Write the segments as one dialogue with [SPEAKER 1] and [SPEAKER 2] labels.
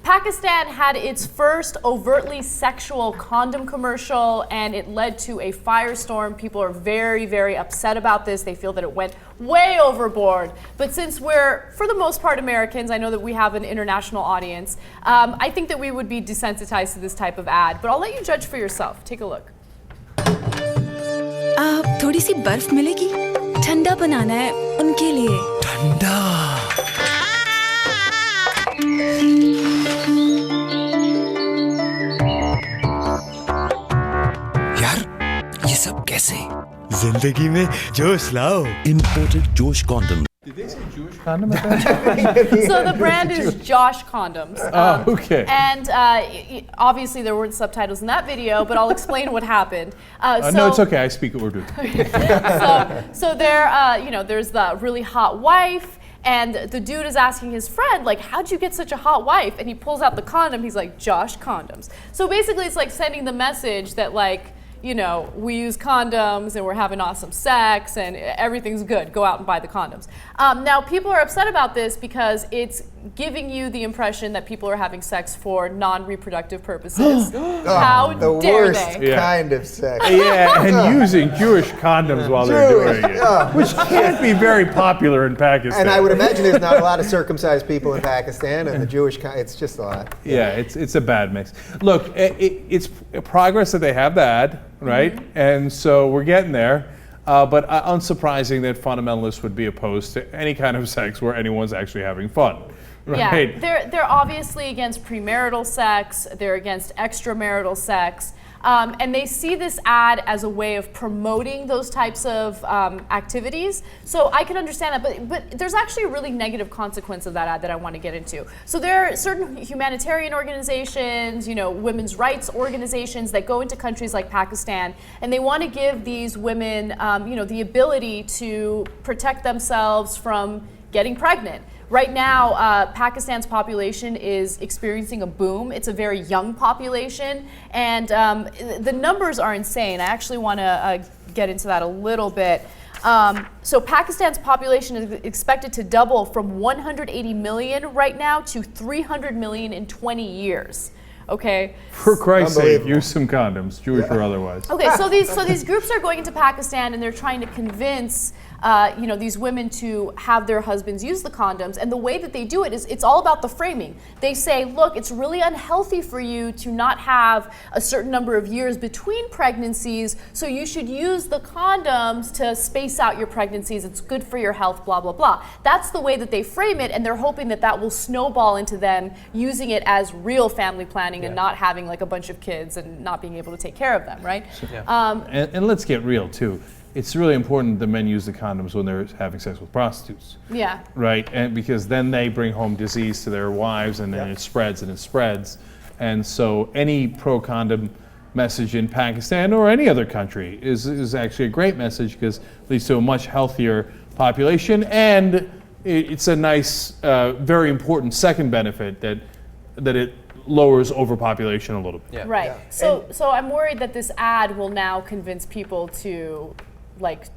[SPEAKER 1] Pakistan had its first overtly sexual condom commercial, and it led to a firestorm. People are very, very upset about this. They feel that it went way overboard. But since we're, for the most part, Americans, I know that we have an international audience, I think that we would be desensitized to this type of ad. But I'll let you judge for yourself. Take a look.
[SPEAKER 2] थोड़ी सी बर्फ मिलेगी? ठंडा बनाना है उनके लिए।
[SPEAKER 3] ठंडा। यार, ये सब कैसे? जिंदगी में जोश लाओ। Imported Josh Condom.
[SPEAKER 4] Did they say Jewish condom?
[SPEAKER 1] So the brand is Josh Condoms.
[SPEAKER 4] Okay.
[SPEAKER 1] And obviously there weren't subtitles in that video, but I'll explain what happened.
[SPEAKER 4] No, it's okay. I speak Urdu.
[SPEAKER 1] So there, there's the really hot wife, and the dude is asking his friend, like, how'd you get such a hot wife? And he pulls out the condom. He's like, Josh Condoms. So basically it's like sending the message that, like, we use condoms and we're having awesome sex and everything's good. Go out and buy the condoms. Now, people are upset about this because it's giving you the impression that people are having sex for non-reproductive purposes. How
[SPEAKER 5] the
[SPEAKER 1] dare
[SPEAKER 5] worst
[SPEAKER 1] they?
[SPEAKER 5] kind of sex.
[SPEAKER 4] Yeah, and using Jewish condoms while they're doing it, which can't be very popular in Pakistan.
[SPEAKER 5] And I would imagine there's not a lot of circumcised people in Pakistan, and the Jewish, it's just a lot.
[SPEAKER 4] Yeah, it's a bad mix. Look, it's progress that they have that, right? Mm-hmm. And so we're getting there. But unsurprising that fundamentalists would be opposed to any kind of sex where anyone's actually having fun. Right?
[SPEAKER 1] Yeah, they're obviously against premarital sex. They're against extramarital sex. And they see this ad as a way of promoting those types of activities. So I can understand that, but there's actually a really negative consequence of that ad that I want to get into. So there are certain humanitarian organizations, women's rights organizations that go into countries like Pakistan, and they want to give these women, the ability to protect themselves from getting pregnant. Right now, Pakistan's population is experiencing a boom. It's a very young population, and the numbers are insane. I actually want to get into that a little bit. So Pakistan's population is expected to double from 180 million right now to 300 million in 20 years. Okay.
[SPEAKER 4] For Christ's sake, use some condoms, Jewish or otherwise.
[SPEAKER 1] Okay, so these groups are going into Pakistan and they're trying to convince these women to have their husbands use the condoms, and the way that they do it is it's all about the framing. They say, look, it's really unhealthy for you to not have a certain number of years between pregnancies, so you should use the condoms to space out your pregnancies. It's good for your health, blah, blah, blah. That's the way that they frame it, and they're hoping that that will snowball into them using it as real family planning and not having like a bunch of kids and not being able to take care of them, right?
[SPEAKER 4] And let's get real too. It's really important that men use the condoms when they're having sex with prostitutes.
[SPEAKER 1] Yeah.
[SPEAKER 4] Right? And because then they bring home disease to their wives, and then it spreads and it spreads. And so any pro-condom message in Pakistan or any other country is actually a great message, because it leads to a much healthier population, and it's a nice, very important second benefit that it lowers overpopulation a little bit.
[SPEAKER 1] Yeah. Right. Yeah. So I'm worried that this ad will now convince people to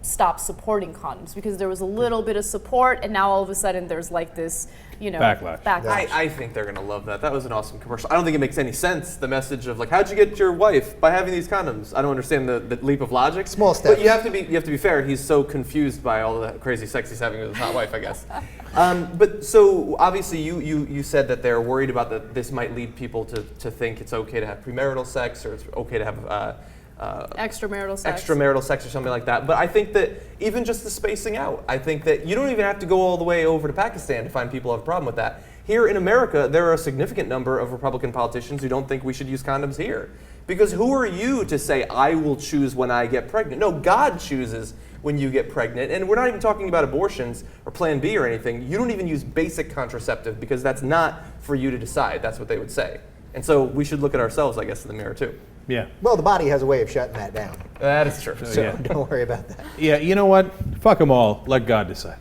[SPEAKER 1] stop supporting condoms, because there was a little bit of support, and now all of a sudden there's like this,
[SPEAKER 4] backlash.
[SPEAKER 6] I think they're gonna love that. That was an awesome commercial. I don't think it makes any sense, the message of how'd you get your wife? By having these condoms. I don't understand the leap of logic.
[SPEAKER 5] Small steps.
[SPEAKER 6] But you have to be fair. He's so confused by all the crazy sex he's having with his hot wife, I guess. But so obviously you said that they're worried about that this might lead people to think it's okay to have premarital sex, or it's okay to have
[SPEAKER 1] extramarital
[SPEAKER 6] sex or something like that. But I think that even just the spacing out, I think that you don't even have to go all the way over to Pakistan to find people who have a problem with that. Here in America, there are a significant number of Republican politicians who don't think we should use condoms here. Because who are you to say, I will choose when I get pregnant? No, God chooses when you get pregnant. And we're not even talking about abortions or Plan B or anything. You don't even use basic contraceptive, because that's not for you to decide. That's what they would say. And so we should look at ourselves, I guess, in the mirror too.
[SPEAKER 4] Yeah.
[SPEAKER 5] Well, the body has a way of shutting that down.
[SPEAKER 6] That is true.
[SPEAKER 5] So don't worry about that.
[SPEAKER 4] Yeah, you know what? Fuck them all. Let God decide.